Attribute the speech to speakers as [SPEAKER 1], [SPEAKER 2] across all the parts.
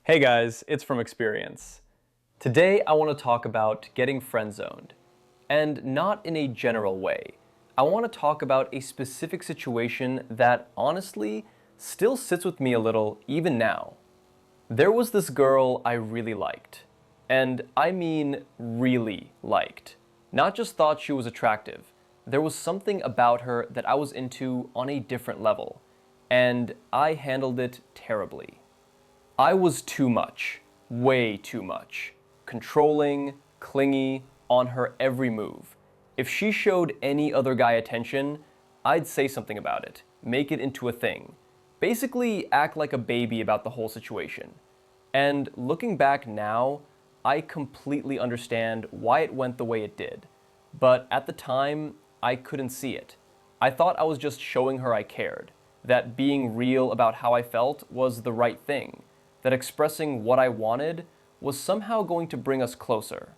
[SPEAKER 1] Hey guys, it's from experience. Today I want to talk about getting friend-zoned, and not in a general way. I want to talk about a specific situation that honestly still sits with me a little even now. There was this girl I really liked, and I mean really liked. Not just thought she was attractive. There was something about her that I was into on a different level, and I handled it terribly. I was too much, way too much. Controlling, clingy, on her every move. If she showed any other guy attention, I'd say something about it, make it into a thing. Basically, act like a baby about the whole situation. And looking back now, I completely understand why it went the way it did. But at the time, I couldn't see it. I thought I was just showing her I cared, that being real about how I felt was the right thing, that expressing what I wanted was somehow going to bring us closer.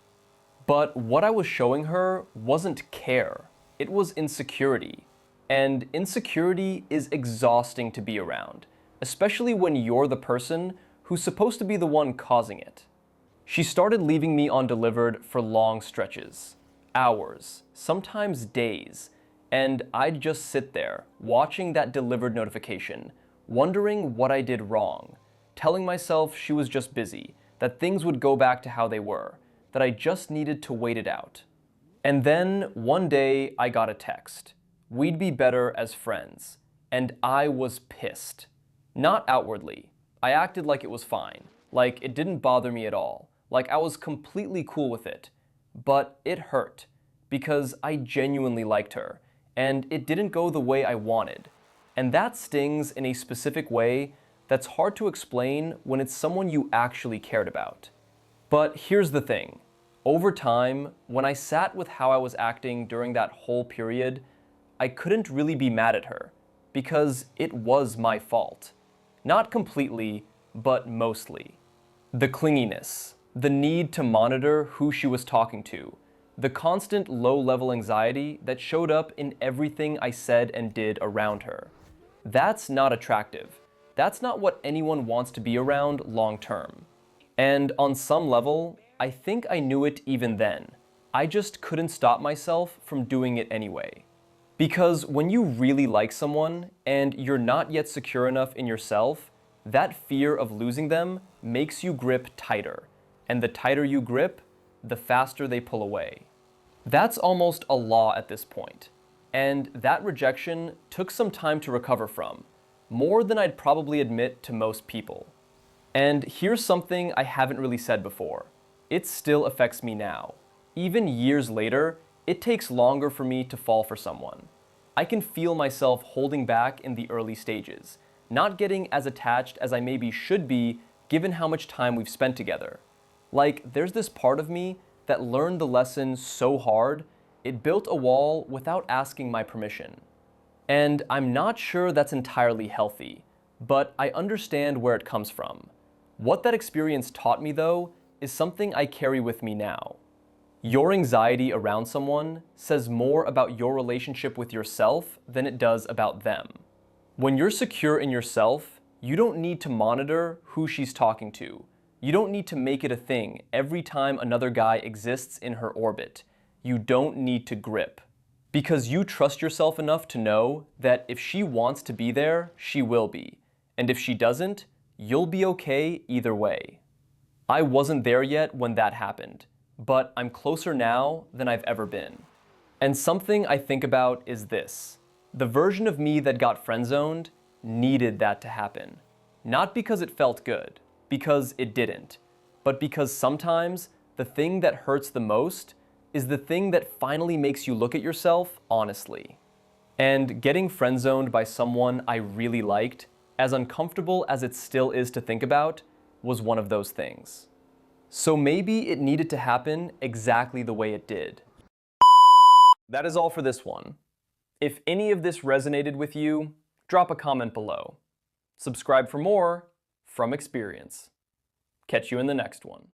[SPEAKER 1] But what I was showing her wasn't care, it was insecurity. And insecurity is exhausting to be around, especially when you're the person who's supposed to be the one causing it. She started leaving me undelivered for long stretches, hours, sometimes days, and I'd just sit there, watching that delivered notification, wondering what I did wrong, telling myself she was just busy, that things would go back to how they were, that I just needed to wait it out. And then, one day, I got a text. We'd be better as friends. And I was pissed. Not outwardly. I acted like it was fine, like it didn't bother me at all, like I was completely cool with it. But it hurt, because I genuinely liked her, and it didn't go the way I wanted. And that stings in a specific way that's hard to explain when it's someone you actually cared about. But here's the thing. Over time, when I sat with how I was acting during that whole period, I couldn't really be mad at her, because it was my fault. Not completely, but mostly. The clinginess, the need to monitor who she was talking to, the constant low-level anxiety that showed up in everything I said and did around her. That's not attractive. That's not what anyone wants to be around long term. And on some level, I think I knew it even then. I just couldn't stop myself from doing it anyway. Because when you really like someone and you're not yet secure enough in yourself, that fear of losing them makes you grip tighter. And the tighter you grip, the faster they pull away. That's almost a law at this point. And that rejection took some time to recover from. More than I'd probably admit to most people. And here's something I haven't really said before. It still affects me now. Even years later, it takes longer for me to fall for someone. I can feel myself holding back in the early stages, not getting as attached as I maybe should be given how much time we've spent together. Like, there's this part of me that learned the lesson so hard, it built a wall without asking my permission. And I'm not sure that's entirely healthy, but I understand where it comes from. What that experience taught me, though, is something I carry with me now. Your anxiety around someone says more about your relationship with yourself than it does about them. When you're secure in yourself, you don't need to monitor who she's talking to. You don't need to make it a thing every time another guy exists in her orbit. You don't need to grip. Because you trust yourself enough to know that if she wants to be there, she will be. And if she doesn't, you'll be okay either way. I wasn't there yet when that happened, but I'm closer now than I've ever been. And something I think about is this. The version of me that got friend-zoned needed that to happen. Not because it felt good, because it didn't, but because sometimes the thing that hurts the most is the thing that finally makes you look at yourself honestly. And getting friend-zoned by someone I really liked, as uncomfortable as it still is to think about, was one of those things. So maybe it needed to happen exactly the way it did. That is all for this one. If any of this resonated with you, drop a comment below. Subscribe for more from experience. Catch you in the next one.